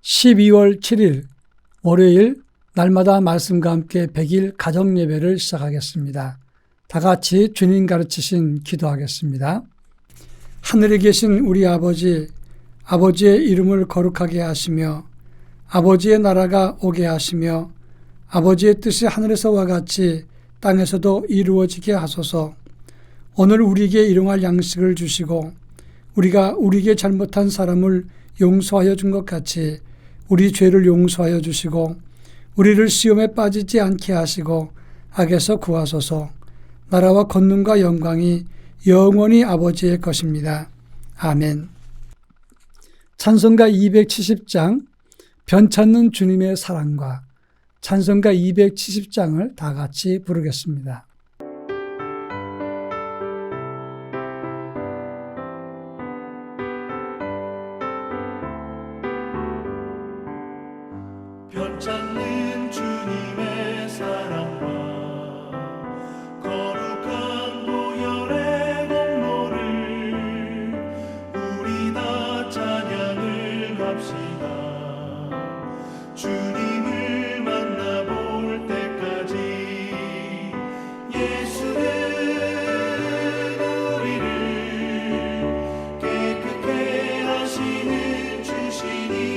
12월 7일 월요일 날마다 말씀과 함께 100일 가정예배를 시작하겠습니다. 다 같이 주님 가르치신 기도하겠습니다. 하늘에 계신 우리 아버지, 아버지의 이름을 거룩하게 하시며 아버지의 나라가 오게 하시며 아버지의 뜻이 하늘에서와 같이 땅에서도 이루어지게 하소서. 오늘 우리에게 일용할 양식을 주시고 우리가 우리에게 잘못한 사람을 용서하여 준 것 같이 우리 죄를 용서하여 주시고 우리를 시험에 빠지지 않게 하시고 악에서 구하소서. 나라와 권능과 영광이 영원히 아버지의 것입니다. 아멘. 찬송가 270장 변찮는 주님의 사랑과 찬송가 270장을 다 같이 부르겠습니다. 변찮는 주님의 사랑과 거룩한 보혈의 공로를 우리 다 찬양을 합시다. 주님을 만나볼 때까지 예수는 우리를 깨끗게 하시는 주시니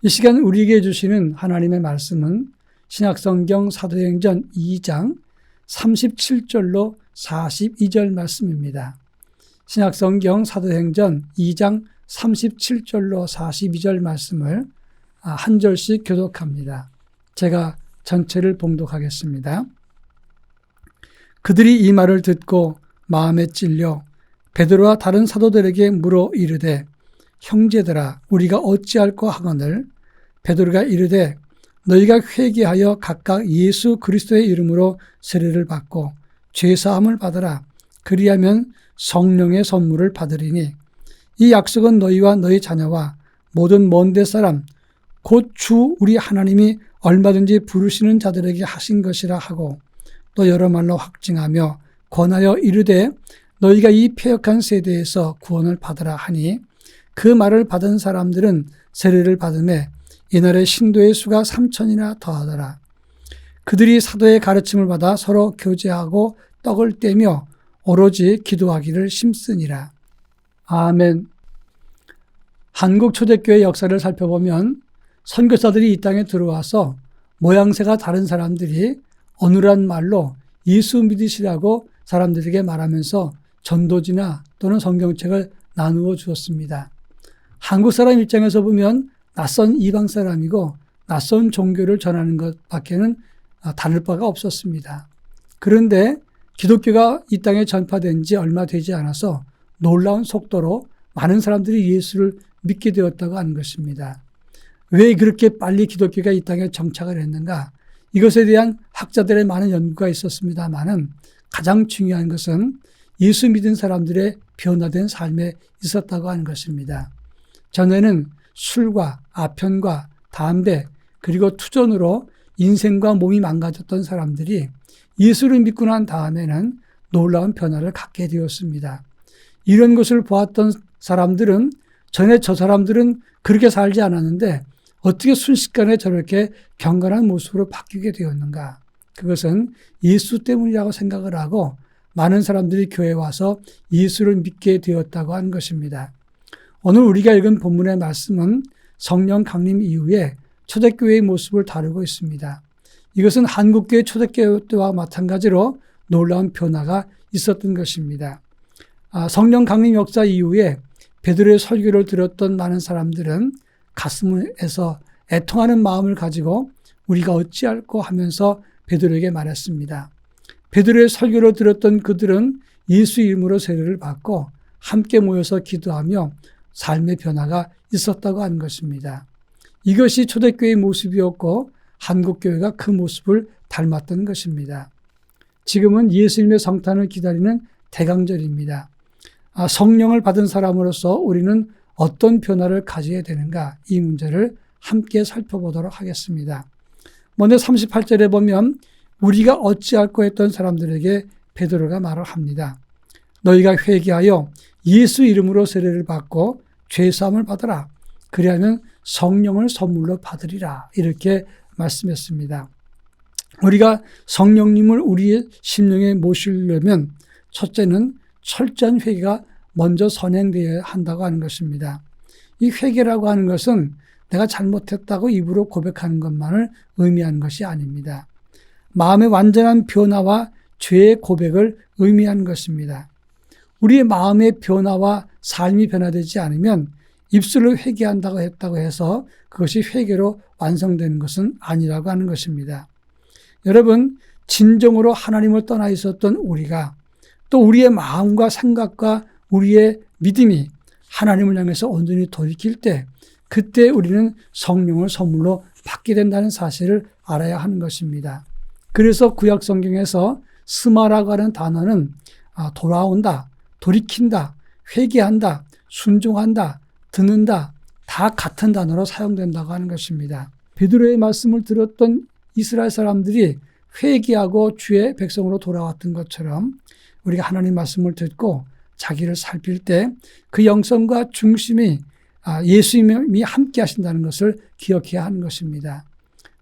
이 시간 우리에게 주시는 하나님의 말씀은 신약성경 사도행전 2장 37절로 42절 말씀입니다. 신약성경 사도행전 2장 37절로 42절 말씀을 한 절씩 교독합니다. 제가 전체를 봉독하겠습니다. 그들이 이 말을 듣고 마음에 찔려 베드로와 다른 사도들에게 물어 이르되 형제들아 우리가 어찌할꼬 하거늘 베드로가 이르되 너희가 회개하여 각각 예수 그리스도의 이름으로 세례를 받고 죄사함을 받으라. 그리하면 성령의 선물을 받으리니 이 약속은 너희와 너희 자녀와 모든 먼데 사람 곧 주 우리 하나님이 얼마든지 부르시는 자들에게 하신 것이라 하고 또 여러 말로 확증하며 권하여 이르되 너희가 이 패역한 세대에서 구원을 받으라 하니 그 말을 받은 사람들은 세례를 받음에 이날의 신도의 수가 3,000이나 더하더라. 그들이 사도의 가르침을 받아 서로 교제하고 떡을 떼며 오로지 기도하기를 심쓰니라. 아멘. 한국 초대교회 역사를 살펴보면 선교사들이 이 땅에 들어와서 모양새가 다른 사람들이 어눌한 말로 예수 믿으시라고 사람들에게 말하면서 전도지나 또는 성경책을 나누어 주었습니다. 한국 사람 입장에서 보면 낯선 이방 사람이고 낯선 종교를 전하는 것밖에는 다를 바가 없었습니다. 그런데 기독교가 이 땅에 전파된 지 얼마 되지 않아서 놀라운 속도로 많은 사람들이 예수를 믿게 되었다고 하는 것입니다. 왜 그렇게 빨리 기독교가 이 땅에 정착을 했는가? 이것에 대한 학자들의 많은 연구가 있었습니다만은 가장 중요한 것은 예수 믿은 사람들의 변화된 삶에 있었다고 하는 것입니다. 전에는 술과 아편과 담배 그리고 투전으로 인생과 몸이 망가졌던 사람들이 예수를 믿고 난 다음에는 놀라운 변화를 갖게 되었습니다. 이런 것을 보았던 사람들은 전에 저 사람들은 그렇게 살지 않았는데 어떻게 순식간에 저렇게 경건한 모습으로 바뀌게 되었는가? 그것은 예수 때문이라고 생각을 하고 많은 사람들이 교회에 와서 예수를 믿게 되었다고 하는 것입니다. 오늘 우리가 읽은 본문의 말씀은 성령 강림 이후에 초대교회의 모습을 다루고 있습니다. 이것은 한국교회 초대교회 때와 마찬가지로 놀라운 변화가 있었던 것입니다. 성령 강림 역사 이후에 베드로의 설교를 들었던 많은 사람들은 가슴에서 애통하는 마음을 가지고 우리가 어찌할꼬 하면서 베드로에게 말했습니다. 베드로의 설교를 들었던 그들은 예수 이름으로 세례를 받고 함께 모여서 기도하며 삶의 변화가 있었다고 하는 것입니다. 이것이 초대교회의 모습이었고 한국교회가 그 모습을 닮았던 것입니다. 지금은 예수님의 성탄을 기다리는 대강절입니다. 성령을 받은 사람으로서 우리는 어떤 변화를 가져야 되는가, 이 문제를 함께 살펴보도록 하겠습니다. 먼저 38절에 보면 우리가 어찌할꼬 했던 사람들에게 베드로가 말을 합니다. 너희가 회개하여 예수 이름으로 세례를 받고 죄사함을 받으라. 그리하면 성령을 선물로 받으리라. 이렇게 말씀했습니다. 우리가 성령님을 우리의 심령에 모시려면 첫째는 철저한 회개가 먼저 선행되어야 한다고 하는 것입니다. 이 회개라고 하는 것은 내가 잘못했다고 입으로 고백하는 것만을 의미하는 것이 아닙니다. 마음의 완전한 변화와 죄의 고백을 의미하는 것입니다. 우리의 마음의 변화와 삶이 변화되지 않으면 입술로 회개한다고 했다고 해서 그것이 회개로 완성되는 것은 아니라고 하는 것입니다. 여러분, 진정으로 하나님을 떠나 있었던 우리가 또 우리의 마음과 생각과 우리의 믿음이 하나님을 향해서 온전히 돌이킬 때 그때 우리는 성령을 선물로 받게 된다는 사실을 알아야 하는 것입니다. 그래서 구약 성경에서 스마라고 하는 단어는 돌아온다, 돌이킨다, 회개한다, 순종한다, 듣는다, 다 같은 단어로 사용된다고 하는 것입니다. 베드로의 말씀을 들었던 이스라엘 사람들이 회개하고 주의 백성으로 돌아왔던 것처럼 우리가 하나님 말씀을 듣고 자기를 살필 때 그 영성과 중심이 예수님이 함께 하신다는 것을 기억해야 하는 것입니다.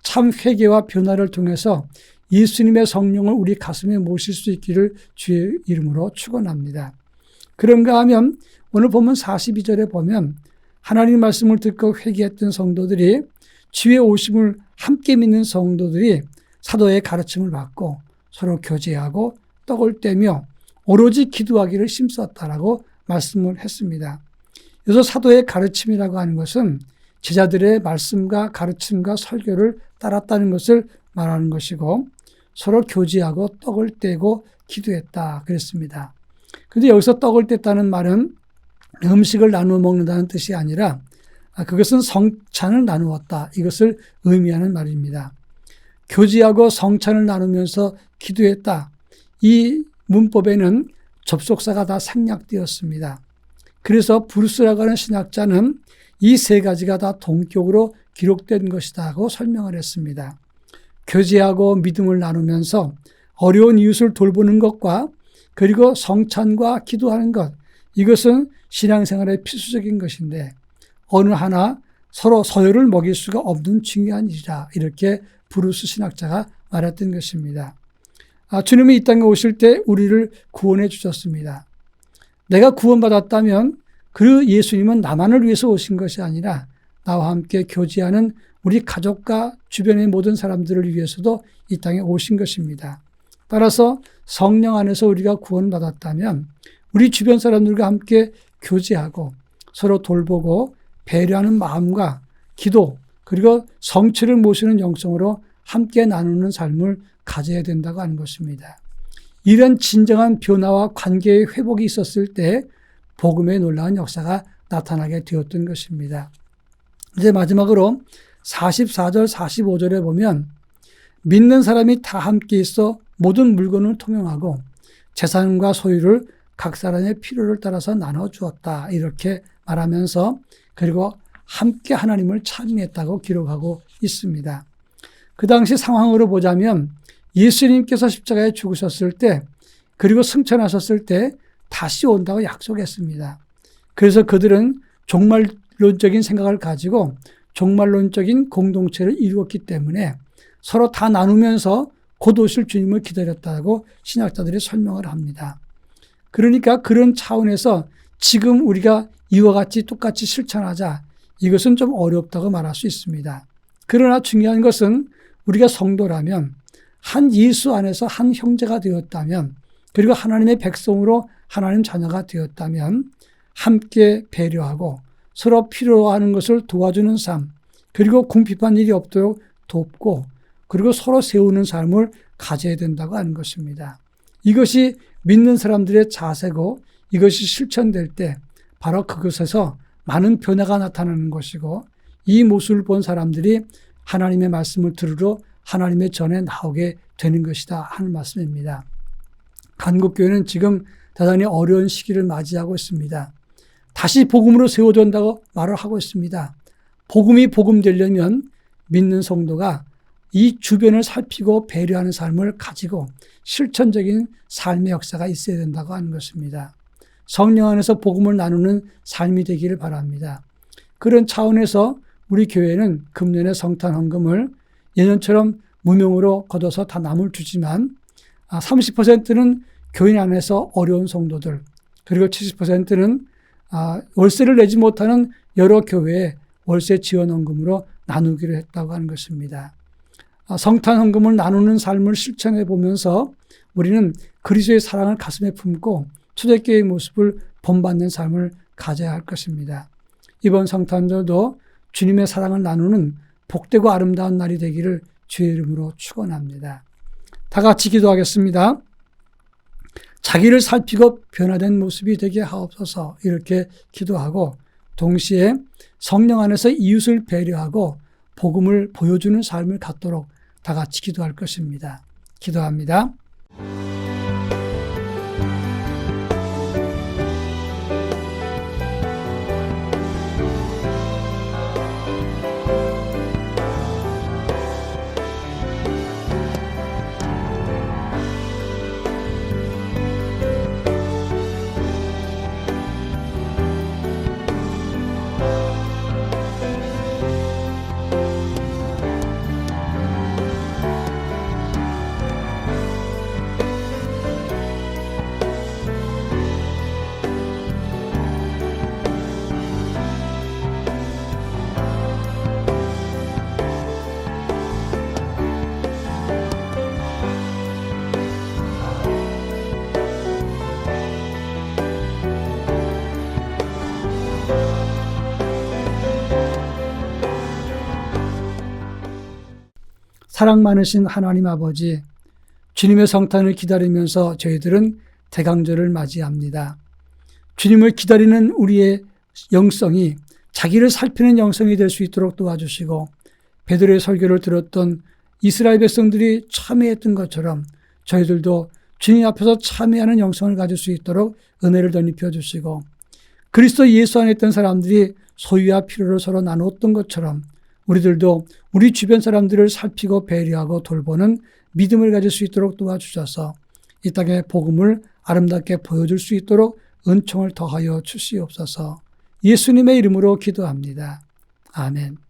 참 회개와 변화를 통해서 예수님의 성령을 우리 가슴에 모실 수 있기를 주의 이름으로 축원합니다. 그런가 하면 오늘 보면 42절에 보면 하나님 말씀을 듣고 회개했던 성도들이 주의 오심을 함께 믿는 성도들이 사도의 가르침을 받고 서로 교제하고 떡을 떼며 오로지 기도하기를 힘썼다라고 말씀을 했습니다. 여기서 사도의 가르침이라고 하는 것은 제자들의 말씀과 가르침과 설교를 따랐다는 것을 말하는 것이고 서로 교제하고 떡을 떼고 기도했다 그랬습니다. 그런데 여기서 떡을 뗐다는 말은 음식을 나누어 먹는다는 뜻이 아니라 그것은 성찬을 나누었다. 이것을 의미하는 말입니다. 교제하고 성찬을 나누면서 기도했다. 이 문법에는 접속사가 다 생략되었습니다. 그래서 브루스라고 하는 신학자는 이 세 가지가 다 동격으로 기록된 것이다고 설명을 했습니다. 교제하고 믿음을 나누면서 어려운 이웃을 돌보는 것과 그리고 성찬과 기도하는 것, 이것은 신앙생활의 필수적인 것인데 어느 하나 서로 서열을 먹일 수가 없는 중요한 일이다. 이렇게 브루스 신학자가 말했던 것입니다. 주님이 이 땅에 오실 때 우리를 구원해 주셨습니다. 내가 구원받았다면 그 예수님은 나만을 위해서 오신 것이 아니라 나와 함께 교제하는 우리 가족과 주변의 모든 사람들을 위해서도 이 땅에 오신 것입니다. 따라서 성령 안에서 우리가 구원받았다면 우리 주변 사람들과 함께 교제하고 서로 돌보고 배려하는 마음과 기도 그리고 성취를 모시는 영성으로 함께 나누는 삶을 가져야 된다고 하는 것입니다. 이런 진정한 변화와 관계의 회복이 있었을 때 복음의 놀라운 역사가 나타나게 되었던 것입니다. 이제 마지막으로 44절 45절에 보면 믿는 사람이 다 함께 있어 모든 물건을 통용하고 재산과 소유를 각 사람의 필요를 따라서 나눠주었다 이렇게 말하면서 그리고 함께 하나님을 찬미했다고 기록하고 있습니다. 그 당시 상황으로 보자면 예수님께서 십자가에 죽으셨을 때 그리고 승천하셨을 때 다시 온다고 약속했습니다. 그래서 그들은 종말론적인 생각을 가지고 종말론적인 공동체를 이루었기 때문에 서로 다 나누면서 곧 오실 주님을 기다렸다고 신학자들이 설명을 합니다. 그러니까 그런 차원에서 지금 우리가 이와 같이 똑같이 실천하자 이것은 좀 어렵다고 말할 수 있습니다. 그러나 중요한 것은 우리가 성도라면 한 예수 안에서 한 형제가 되었다면 그리고 하나님의 백성으로 하나님 자녀가 되었다면 함께 배려하고 서로 필요하는 것을 도와주는 삶 그리고 궁핍한 일이 없도록 돕고 그리고 서로 세우는 삶을 가져야 된다고 하는 것입니다. 이것이 믿는 사람들의 자세고 이것이 실천될 때 바로 그것에서 많은 변화가 나타나는 것이고 이 모습을 본 사람들이 하나님의 말씀을 들으러 하나님의 전에 나오게 되는 것이다 하는 말씀입니다. 한국교회는 지금 대단히 어려운 시기를 맞이하고 있습니다. 다시 복음으로 세워준다고 말을 하고 있습니다. 복음이 복음되려면 믿는 성도가 이 주변을 살피고 배려하는 삶을 가지고 실천적인 삶의 역사가 있어야 된다고 하는 것입니다. 성령 안에서 복음을 나누는 삶이 되기를 바랍니다. 그런 차원에서 우리 교회는 금년에 성탄 헌금을 예년처럼 무명으로 걷어서 다 남을 주지만 30%는 교인 안에서 어려운 성도들 그리고 70%는 월세를 내지 못하는 여러 교회에 월세 지원 헌금으로 나누기로 했다고 하는 것입니다. 성탄 헌금을 나누는 삶을 실천해 보면서 우리는 그리스도의 사랑을 가슴에 품고 초대교회의 모습을 본받는 삶을 가져야 할 것입니다. 이번 성탄절도 주님의 사랑을 나누는 복되고 아름다운 날이 되기를 주의 이름으로 축원합니다. 다 같이 기도하겠습니다. 자기를 살피고 변화된 모습이 되게 하옵소서 이렇게 기도하고 동시에 성령 안에서 이웃을 배려하고 복음을 보여주는 삶을 갖도록 다 같이 기도할 것입니다. 기도합니다. 사랑 많으신 하나님 아버지, 주님의 성탄을 기다리면서 저희들은 대강절을 맞이합니다. 주님을 기다리는 우리의 영성이 자기를 살피는 영성이 될 수 있도록 도와주시고 베드로의 설교를 들었던 이스라엘 백성들이 참회했던 것처럼 저희들도 주님 앞에서 참회하는 영성을 가질 수 있도록 은혜를 덧입혀 주시고 그리스도 예수 안에 있던 사람들이 소유와 필요를 서로 나누었던 것처럼 우리들도 우리 주변 사람들을 살피고 배려하고 돌보는 믿음을 가질 수 있도록 도와주셔서 이 땅의 복음을 아름답게 보여줄 수 있도록 은총을 더하여 주시옵소서. 예수님의 이름으로 기도합니다. 아멘.